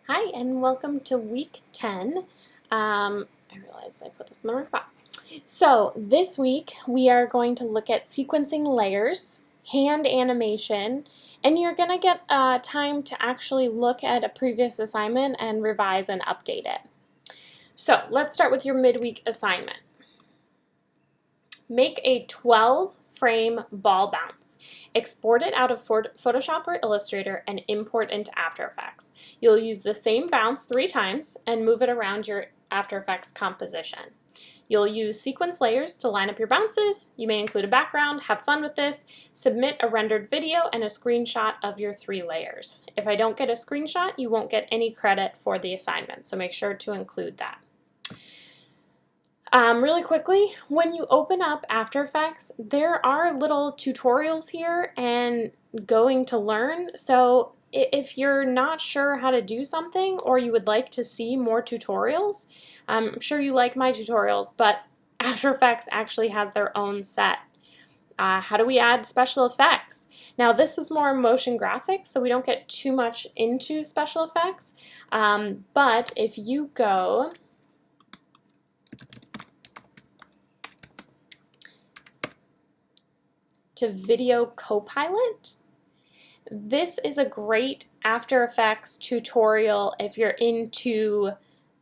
Hi, and welcome to week 10. I realized I put this in the wrong spot. So this week we are going to look at sequencing layers, hand animation, and you're going to get time to actually look at a previous assignment and revise and update it. So let's start with your midweek assignment. Make a 12-frame ball bounce. Export it out of Photoshop or Illustrator and import into After Effects. You'll use the same bounce 3 times and move it around your After Effects composition. You'll use sequence layers to line up your bounces. You may include a background. Have fun with this. Submit a rendered video and a screenshot of your 3 layers. If I don't get a screenshot, you won't get any credit for the assignment, so make sure to include that. Really quickly, when you open up After Effects, there are little tutorials here and going to learn. So if you're not sure how to do something or you would like to see more tutorials, I'm sure you like my tutorials, but After Effects actually has their own set. How do we add special effects? Now this is more motion graphics, so we don't get too much into special effects, but if you go to Video Copilot, this is a great After Effects tutorial if you're into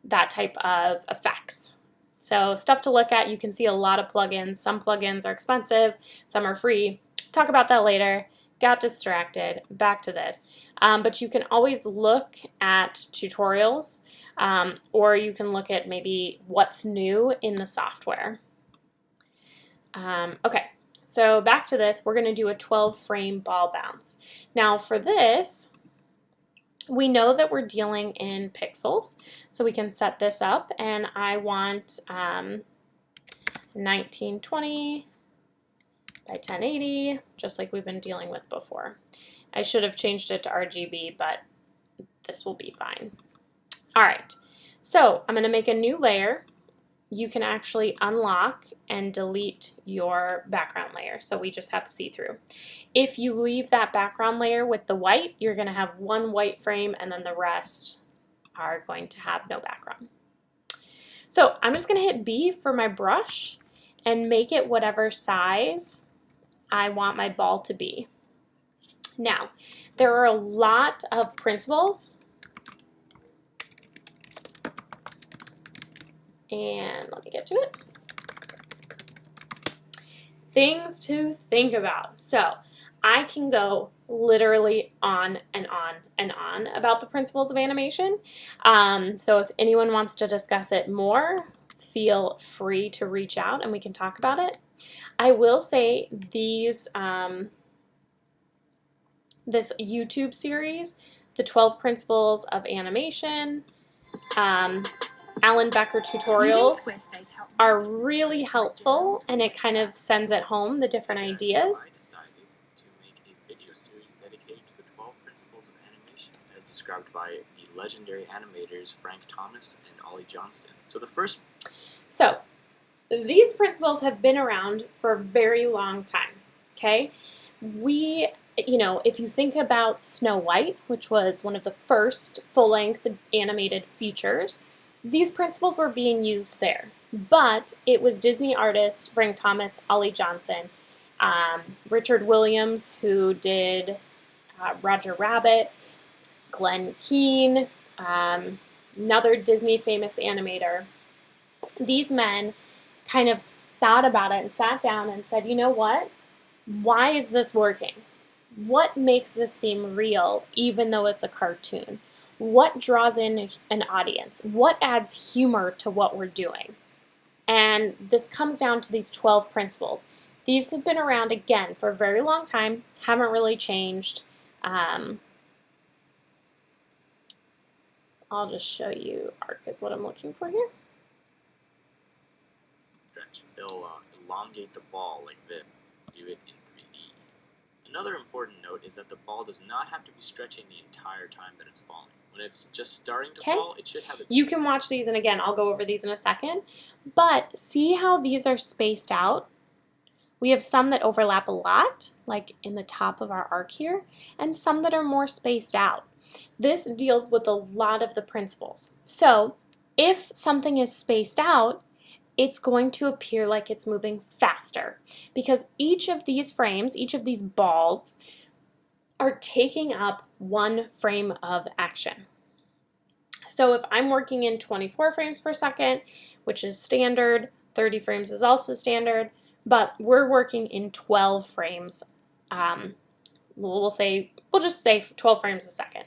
that type of effects. So stuff to look at. You can see a lot of plugins. Some plugins are expensive, some are free. Talk about that later. Got distracted. Back to this. But you can always look at tutorials, or you can look at maybe what's new in the software. Okay. So back to this, we're going to do a 12-frame ball bounce. Now for this, we know that we're dealing in pixels, so we can set this up, and I want 1920 by 1080, just like we've been dealing with before. I should have changed it to RGB, but this will be fine. All right, so I'm going to make a new layer. You can actually unlock and delete your background layer, so we just have see-through. If you leave that background layer with the white, you're going to have one white frame and then the rest are going to have no background. So I'm just going to hit B for my brush and make it whatever size I want my ball to be. Now, there are a lot of principles. And let me get to it. Things to think about. So I can go literally on and on and on about the principles of animation. So if anyone wants to discuss it more, feel free to reach out and we can talk about it. I will say these, this YouTube series, the 12 Principles of Animation, Alan Becker tutorials are really helpful, and it kind of sends it home, the different ideas. I decided to make a video series dedicated to the 12 principles of animation, as described by the legendary animators Frank Thomas and Ollie Johnston. So these principles have been around for a very long time, okay? If you think about Snow White, which was one of the first full-length animated features, these principles were being used there, but it was Disney artists Frank Thomas, Ollie Johnston, Richard Williams, who did Roger Rabbit, Glenn Keane, another Disney famous animator. These men kind of thought about it and sat down and said, you know what? Why is this working? What makes this seem real even though it's a cartoon? What draws in an audience? What adds humor to what we're doing? And this comes down to these 12 principles. These have been around, again, for a very long time, haven't really changed. I'll just show you arc is what I'm looking for here. They'll elongate the ball like this, do it in 3D. Another important note is that the ball does not have to be stretching the entire time that it's falling. When it's just starting to fall, it should have it. You can watch these, and again, I'll go over these in a second. But see how these are spaced out? We have some that overlap a lot, like in the top of our arc here, and some that are more spaced out. This deals with a lot of the principles. So if something is spaced out, it's going to appear like it's moving faster because each of these frames, each of these balls, are taking up one frame of action. So if I'm working in 24 frames per second, which is standard, 30 frames is also standard, but we're working in 12 frames. We'll just say 12 frames a second.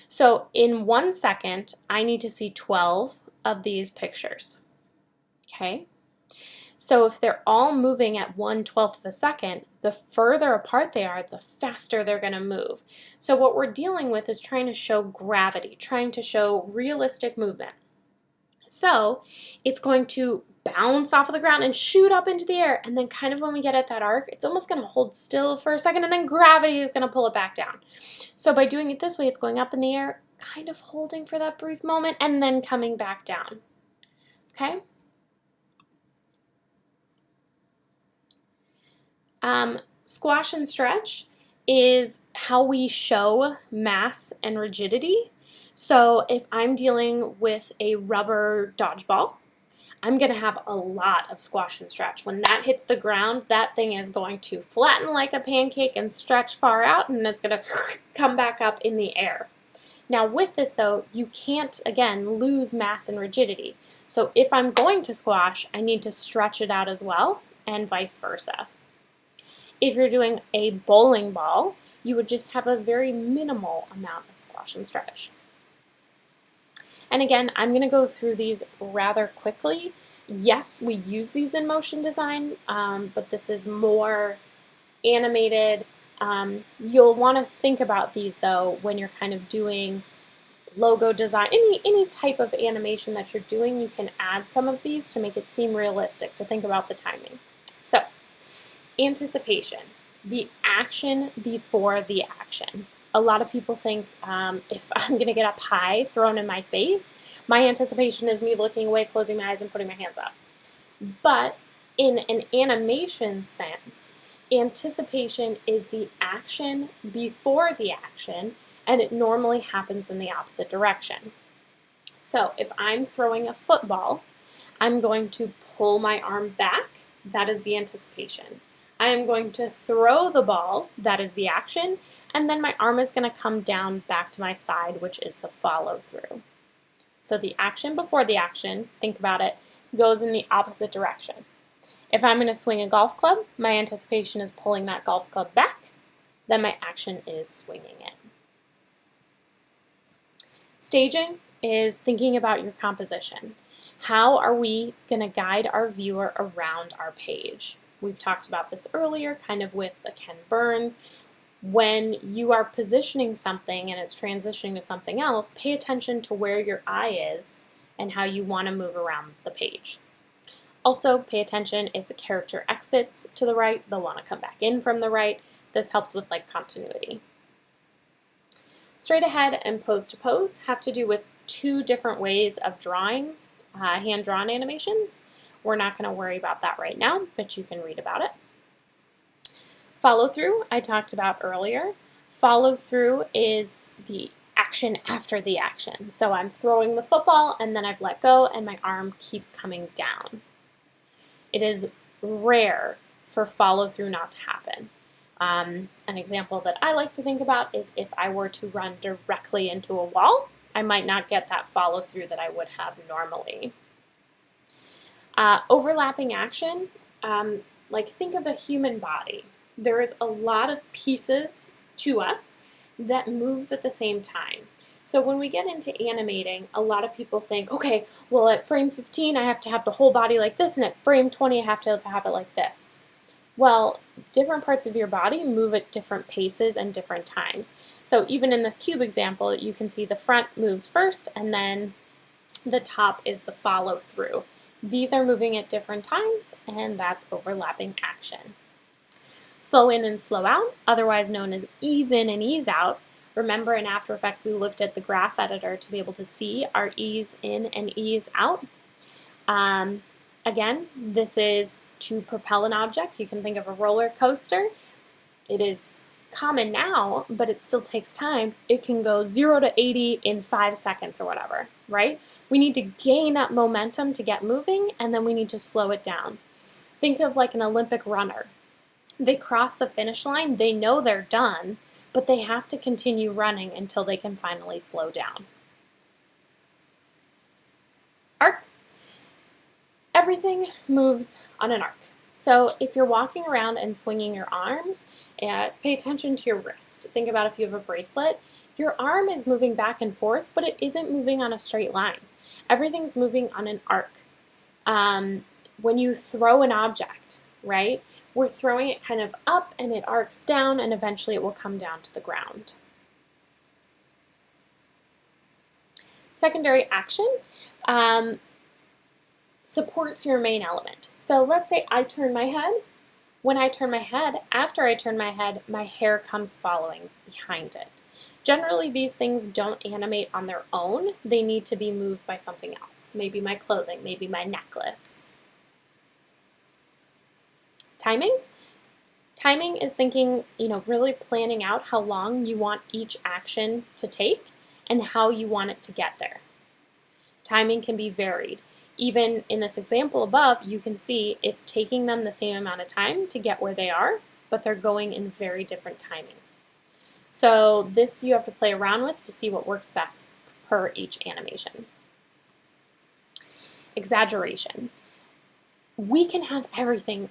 So in 1 second, I need to see 12 of these pictures. Okay? So if they're all moving at 1/12 of a second, the further apart they are, the faster they're going to move. So what we're dealing with is trying to show gravity, trying to show realistic movement. So it's going to bounce off of the ground and shoot up into the air, and then kind of when we get at that arc, it's almost going to hold still for a second, and then gravity is going to pull it back down. So by doing it this way, it's going up in the air, kind of holding for that brief moment, and then coming back down. Okay? Squash and stretch is how we show mass and rigidity. So if I'm dealing with a rubber dodgeball, I'm going to have a lot of squash and stretch. When that hits the ground, that thing is going to flatten like a pancake and stretch far out, and it's going to come back up in the air. Now with this though, you can't, again, lose mass and rigidity. So if I'm going to squash, I need to stretch it out as well, and vice versa. If you're doing a bowling ball, you would just have a very minimal amount of squash and stretch. And again, I'm going to go through these rather quickly. Yes, we use these in motion design, but this is more animated. You'll want to think about these though when you're kind of doing logo design. Any type of animation that you're doing, you can add some of these to make it seem realistic, to think about the timing. So, anticipation, the action before the action. A lot of people think if I'm going to get a pie thrown in my face, my anticipation is me looking away, closing my eyes, and putting my hands up. But in an animation sense, anticipation is the action before the action, and it normally happens in the opposite direction. So if I'm throwing a football, I'm going to pull my arm back. That is the anticipation. I am going to throw the ball, that is the action, and then my arm is going to come down back to my side, which is the follow through. So the action before the action, think about it, goes in the opposite direction. If I'm going to swing a golf club, my anticipation is pulling that golf club back, then my action is swinging it. Staging is thinking about your composition. How are we going to guide our viewer around our page? We've talked about this earlier, kind of with the Ken Burns. When you are positioning something and it's transitioning to something else, pay attention to where your eye is and how you want to move around the page. Also, pay attention if the character exits to the right, they'll want to come back in from the right. This helps with continuity. Straight ahead and pose to pose have to do with two different ways of drawing hand-drawn animations. We're not going to worry about that right now, but you can read about it. Follow through, I talked about earlier. Follow through is the action after the action. So I'm throwing the football and then I've let go and my arm keeps coming down. It is rare for follow through not to happen. An example that I like to think about is if I were to run directly into a wall, I might not get that follow through that I would have normally. Overlapping action, think of a human body. There is a lot of pieces to us that moves at the same time. So when we get into animating, a lot of people think, okay, well at frame 15 I have to have the whole body like this, and at frame 20 I have to have it like this. Well, different parts of your body move at different paces and different times. So even in this cube example, you can see the front moves first, and then the top is the follow through. These are moving at different times, and that's overlapping action. Slow in and slow out, otherwise known as ease in and ease out. Remember in After Effects we looked at the graph editor to be able to see our ease in and ease out. Again, this is to propel an object. You can think of a roller coaster. It is common now, but it still takes time. It can go 0 to 80 in 5 seconds or whatever, right? We need to gain up momentum to get moving, and then we need to slow it down. Think of like an Olympic runner. They cross the finish line, they know they're done, but they have to continue running until they can finally slow down. Arc. Everything moves on an arc. So if you're walking around and swinging your arms, pay attention to your wrist. Think about if you have a bracelet. Your arm is moving back and forth, but it isn't moving on a straight line. Everything's moving on an arc. When you throw an object, right, we're throwing it kind of up and it arcs down and eventually it will come down to the ground. Secondary action supports your main element. So let's say I turn my head. When I turn my head, after I turn my head, my hair comes following behind it. Generally, these things don't animate on their own. They need to be moved by something else. Maybe my clothing, maybe my necklace. Timing. Timing is thinking, really planning out how long you want each action to take and how you want it to get there. Timing can be varied. Even in this example above, you can see it's taking them the same amount of time to get where they are, but they're going in very different timing. So this you have to play around with to see what works best per each animation. Exaggeration. We can have everything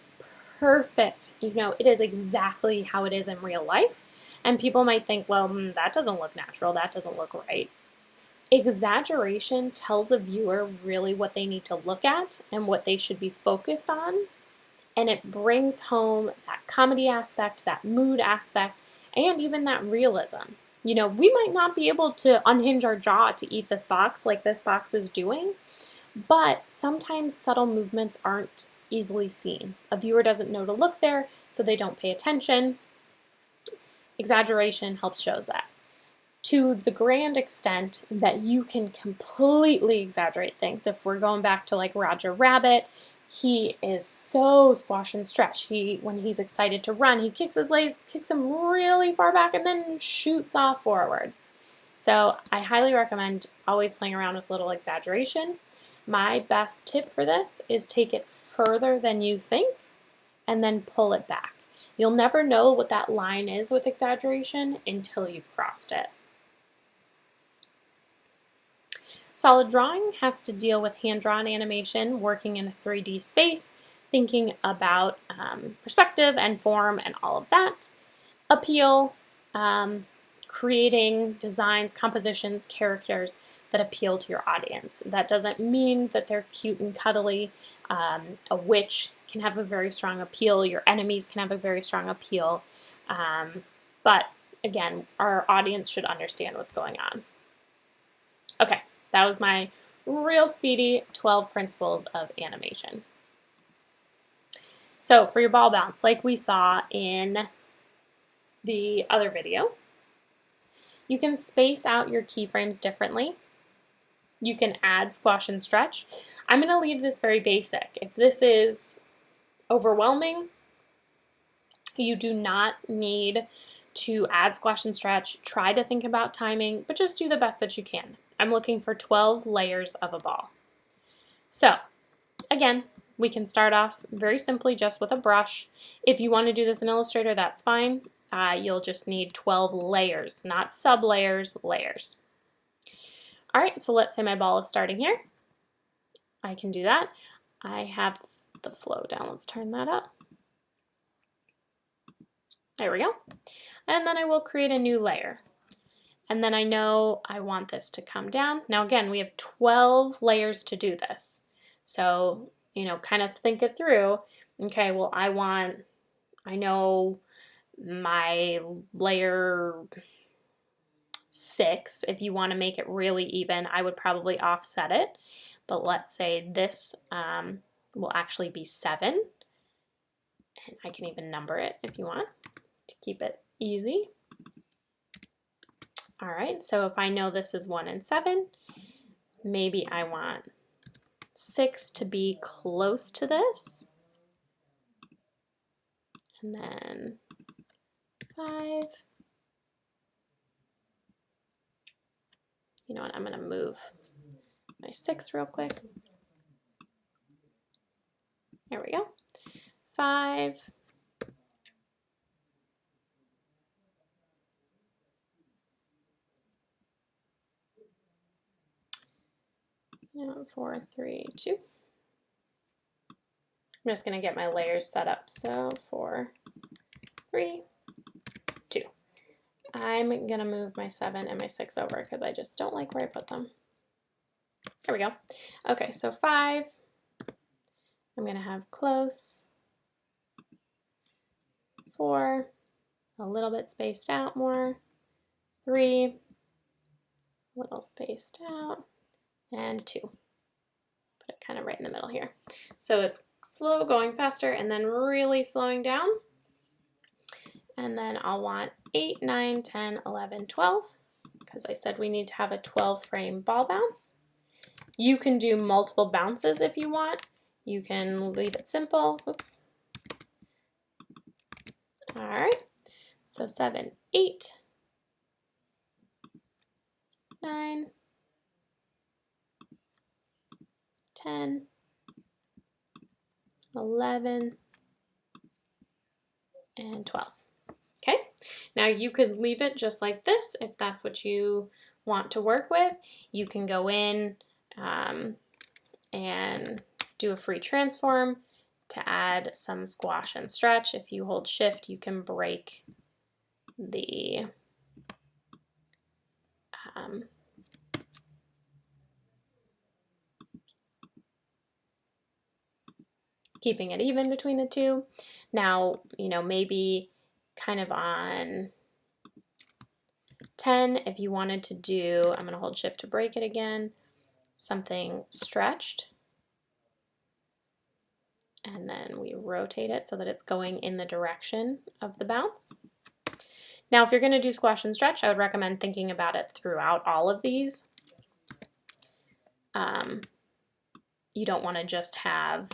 perfect. It is exactly how it is in real life. And people might think, well, that doesn't look natural, that doesn't look right. Exaggeration tells a viewer really what they need to look at and what they should be focused on, and it brings home that comedy aspect, that mood aspect, and even that realism. We might not be able to unhinge our jaw to eat this box like this box is doing, but sometimes subtle movements aren't easily seen. A viewer doesn't know to look there, so they don't pay attention. Exaggeration helps show that. To the grand extent that you can completely exaggerate things. If we're going back to like Roger Rabbit, he is so squash and stretch. When he's excited to run, he kicks his leg, kicks him really far back and then shoots off forward. So I highly recommend always playing around with little exaggeration. My best tip for this is take it further than you think and then pull it back. You'll never know what that line is with exaggeration until you've crossed it. Solid drawing has to deal with hand-drawn animation, working in a 3D space, thinking about perspective and form and all of that. Appeal, creating designs, compositions, characters that appeal to your audience. That doesn't mean that they're cute and cuddly. A witch can have a very strong appeal. Your enemies can have a very strong appeal. But again, our audience should understand what's going on. Okay. That was my real speedy 12 principles of animation. So for your ball bounce, like we saw in the other video, you can space out your keyframes differently. You can add squash and stretch. I'm going to leave this very basic. If this is overwhelming, you do not need to add squash and stretch. Try to think about timing, but just do the best that you can. I'm looking for 12 layers of a ball. So again, we can start off very simply just with a brush. If you want to do this in Illustrator, that's fine. You'll just need 12 layers, not sub-layers, layers. All right, so let's say my ball is starting here. I can do that. I have the flow down. Let's turn that up. There we go. And then I will create a new layer. And then I know I want this to come down. Now again, we have 12 layers to do this. So, kind of think it through. Okay, well I know my layer 6, if you want to make it really even, I would probably offset it. But let's say this will actually be 7. And I can even number it if you want to keep it easy. All right, so if I know this is 1 and 7, maybe I want 6 to be close to this. And then 5. You know what, I'm going to move my 6 real quick. There we go. 5. And 4, 3, 2. I'm just going to get my layers set up. So 4, 3, 2. I'm going to move my 7 and my 6 over because I just don't like where I put them. There we go. Okay, so 5. I'm going to have close. 4. A little bit spaced out more. 3. A little spaced out. And 2. Put it kind of right in the middle here. So it's slow, going faster, and then really slowing down. And then I'll want 8, 9, 10, 11, 12, because I said we need to have a 12 frame ball bounce. You can do multiple bounces if you want. You can leave it simple. Oops. All right. So 7, 8, 9, 10, 11, and 12. Okay, now you could leave it just like this if that's what you want to work with. You can go in and do a free transform to add some squash and stretch. If you hold shift, you can break the keeping it even between the two. Now, you know, maybe kind of on 10, if you wanted to do, I'm going to hold shift to break it again, something stretched. And then we rotate it so that it's going in the direction of the bounce. Now, if you're going to do squash and stretch, I would recommend thinking about it throughout all of these. You don't want to just have,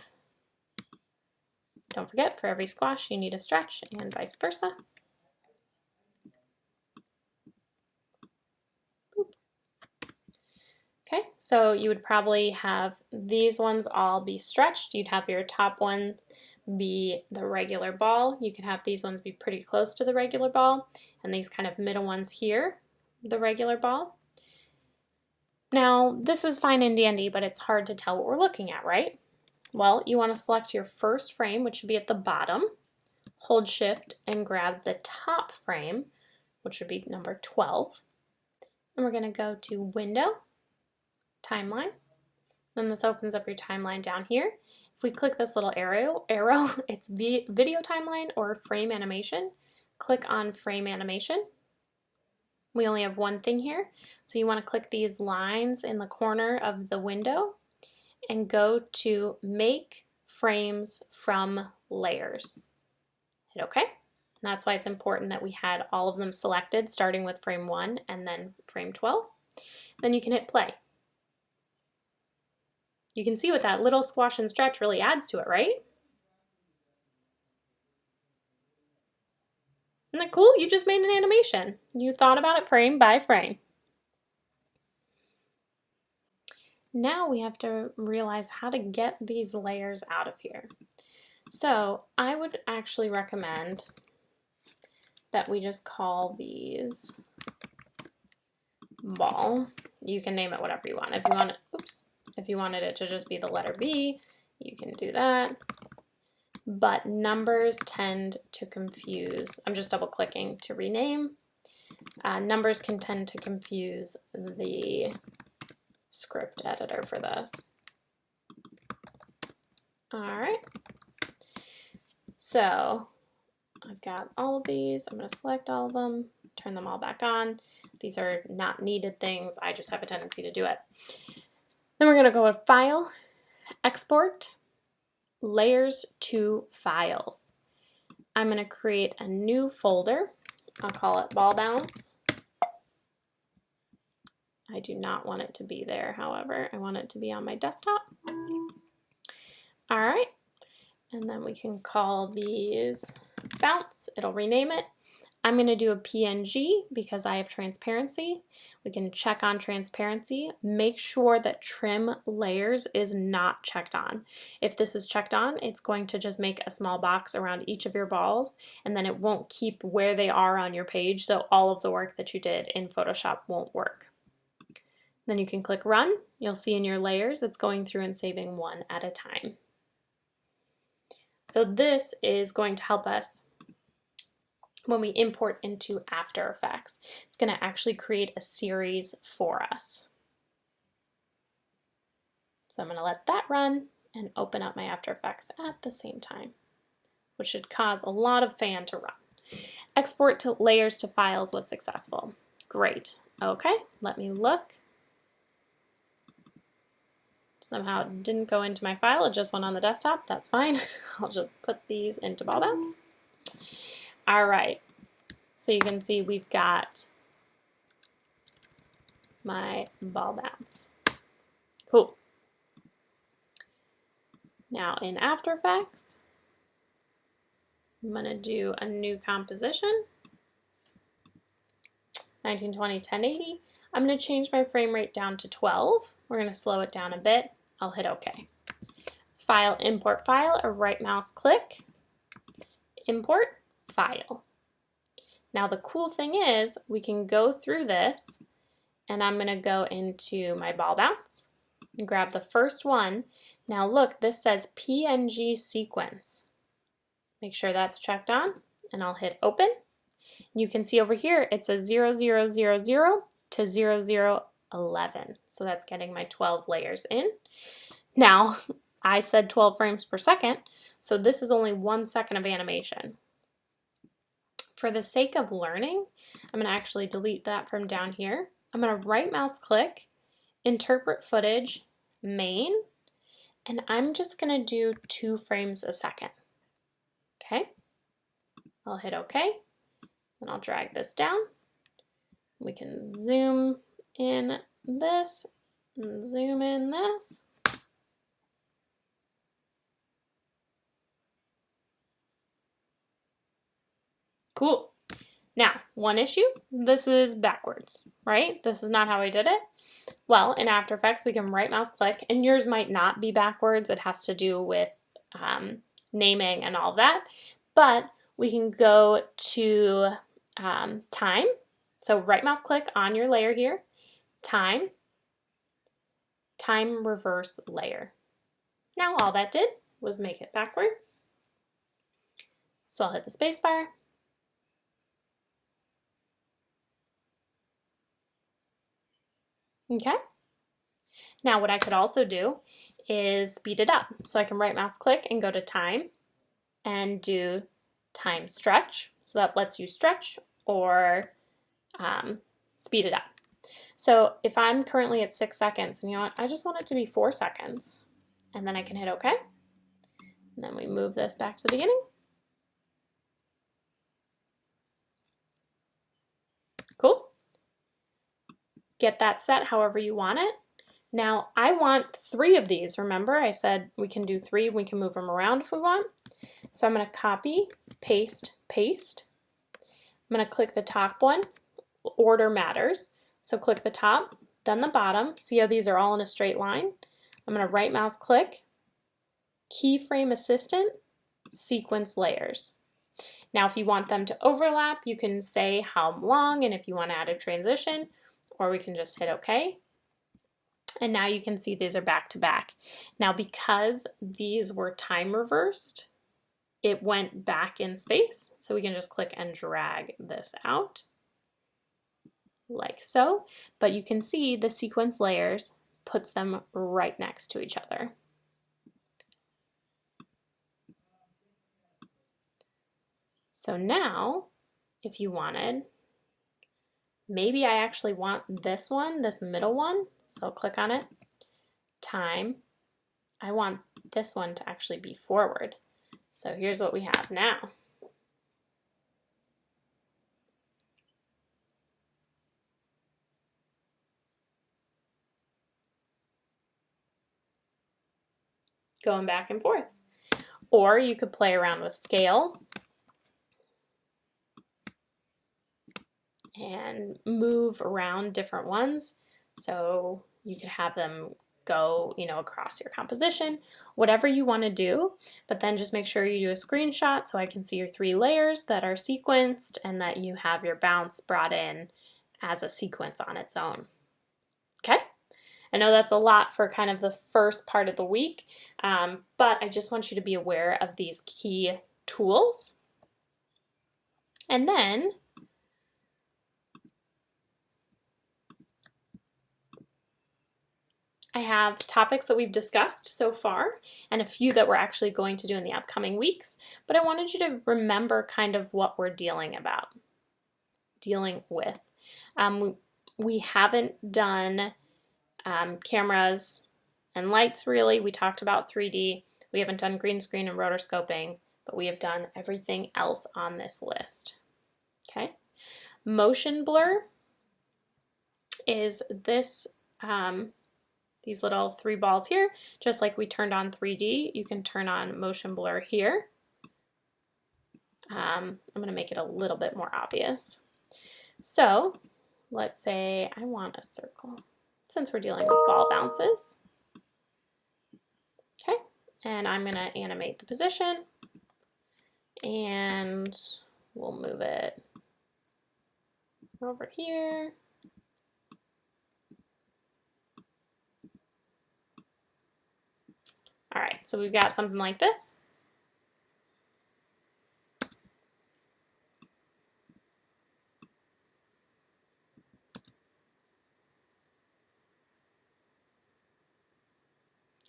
don't forget, for every squash you need a stretch and vice versa. Okay, so you would probably have these ones all be stretched. You'd have your top one be the regular ball. You could have these ones be pretty close to the regular ball, and these kind of middle ones here, the regular ball. Now, this is fine and dandy, but it's hard to tell what we're looking at, right? Well, you want to select your first frame, which should be at the bottom, hold shift and grab the top frame, which would be number 12. And we're going to go to Window, Timeline. Then this opens up your timeline down here. If we click this little arrow, it's video timeline or frame animation. Click on frame animation. We only have one thing here, so you want to click these lines in the corner of the window and go to make frames from layers. Hit OK. And that's why it's important that we had all of them selected, starting with frame 1 and then frame 12. Then you can hit play. You can see what that little squash and stretch really adds to it, right? Isn't that cool? You just made an animation. You thought about it frame by frame. Now we have to realize how to get these layers out of here. So I would actually recommend that we just call these ball. You can name it whatever you want. If you want it, oops, if you wanted it to just be the letter B, you can do that. But numbers tend to confuse. I'm just double clicking to rename. Numbers can tend to confuse the script editor for this. All right. So I've got all of these. I'm going to select all of them, turn them all back on. These are not needed things. I just have a tendency to do it. Then we're going to go to File, Export, Layers to Files. I'm going to create a new folder. I'll call it Ball Bounce. I do not want it to be there, however. I want it to be on my desktop. All right. And then we can call these Bounce. It'll rename it. I'm going to do a PNG because I have transparency. We can check on transparency. Make sure that trim layers is not checked on. If this is checked on, it's going to just make a small box around each of your balls, and then it won't keep where they are on your page, so all of the work that you did in Photoshop won't work. Then you can click Run. You'll see in your layers it's going through and saving one at a time. So this is going to help us when we import into After Effects. It's going to actually create a series for us. So I'm going to let that run and open up my After Effects at the same time, which should cause a lot of fan to run. Export to layers to files was successful. Great. Okay, let me look. Somehow it didn't go into my file, it just went on the desktop. That's fine. I'll just put these into ball bounce. All right, so you can see we've got my ball bounce. Cool. Now in After Effects, I'm going to do a new composition, 1920, 1080. I'm going to change my frame rate down to 12. We're going to slow it down a bit. I'll hit OK. File, import file, or right mouse click, import file. Now the cool thing is we can go through this, and I'm going to go into my ball bounce and grab the first one. Now look, this says PNG sequence. Make sure that's checked on, and I'll hit open. You can see over here it says 0000 to 0011. So that's getting my 12 layers in. Now, I said 12 frames per second, so this is only 1 second of animation. For the sake of learning, I'm going to actually delete that from down here. I'm going to right mouse click, interpret footage, main, and I'm just going to do 2 frames a second. Okay, I'll hit OK, and I'll drag this down. We can zoom in this and zoom in this. Cool. Now, one issue, this is backwards, right? This is not how I did it. Well, in After Effects, we can right mouse click, and yours might not be backwards. It has to do with naming and all of that. But we can go to time. So right mouse click on your layer here, time reverse layer. Now all that did was make it backwards. So I'll hit the space bar. Okay. Now what I could also do is speed it up. So I can right mouse click and go to time and do time stretch. So that lets you stretch or speed it up. So if I'm currently at 6 seconds, and you know what, I just want it to be 4 seconds, and then I can hit OK. And then we move this back to the beginning. Cool. Get that set however you want it. Now I want 3 of these. Remember I said we can do 3, we can move them around if we want. So I'm going to copy, paste, paste. I'm going to click the top one. Order matters. So click the top, then the bottom. See how these are all in a straight line? I'm going to right mouse click, keyframe assistant, sequence layers. Now if you want them to overlap, you can say how long and if you want to add a transition, or we can just hit OK. And now you can see these are back to back. Now because these were time reversed, it went back in space. So we can just click and drag this out like so. But you can see the sequence layers puts them right next to each other. So now, if you wanted, maybe I actually want this one, this middle one. So I'll click on it, time. I want this one to actually be forward. So here's what we have now. Going back and forth. Or you could play around with scale. and move around different ones. So you could have them go, across your composition, whatever you want to do, but then just make sure you do a screenshot so I can see your 3 layers that are sequenced and that you have your bounce brought in as a sequence on its own. Okay? I know that's a lot for kind of the first part of the week, but I just want you to be aware of these key tools. And then I have topics that we've discussed so far and a few that we're actually going to do in the upcoming weeks, but I wanted you to remember kind of what we're dealing with. We haven't done cameras and lights really. We talked about 3D. We haven't done green screen and rotoscoping, but we have done everything else on this list. Okay. Motion blur is this these little 3 balls here. Just like we turned on 3D, you can turn on motion blur here. I'm going to make it a little bit more obvious. So let's say I want a circle, since we're dealing with ball bounces. Okay, and I'm going to animate the position, and we'll move it over here. All right, so we've got something like this.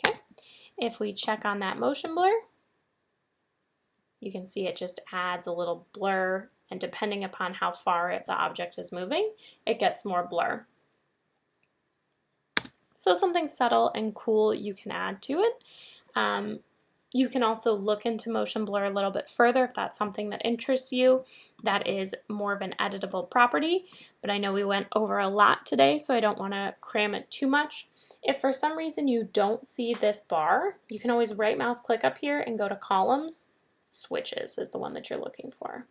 Okay, if we check on that motion blur, you can see it just adds a little blur, and depending upon how far the object is moving, it gets more blur. So something subtle and cool you can add to it. You can also look into motion blur a little bit further if that's something that interests you. That is more of an editable property, but I know we went over a lot today, so I don't want to cram it too much. If for some reason you don't see this bar, you can always right mouse click up here and go to columns. Switches is the one that you're looking for.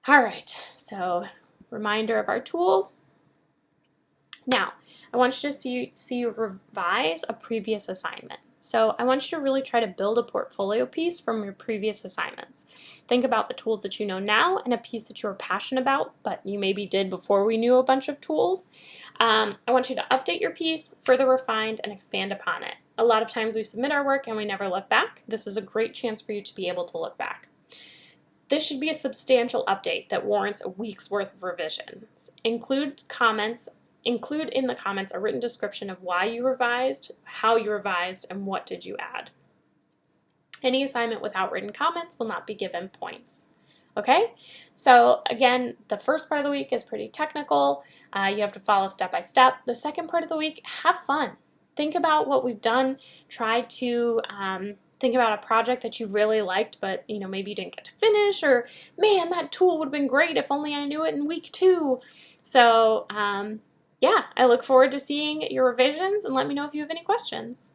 All right, so reminder of our tools. Now, I want you to see you revise a previous assignment. So I want you to really try to build a portfolio piece from your previous assignments. Think about the tools that you know now and a piece that you were passionate about, but you maybe did before we knew a bunch of tools. I want you to update your piece, further refine, and expand upon it. A lot of times we submit our work and we never look back. This is a great chance for you to be able to look back. This should be a substantial update that warrants a week's worth of revisions. Include in the comments a written description of why you revised, how you revised, and what did you add. Any assignment without written comments will not be given points. Okay? So again, the first part of the week is pretty technical. You have to follow step by step. The second part of the week, have fun. Think about what we've done. Try to think about a project that you really liked, but maybe you didn't get to finish, or man, that tool would have been great if only I knew it in week 2. So yeah, I look forward to seeing your revisions, and let me know if you have any questions.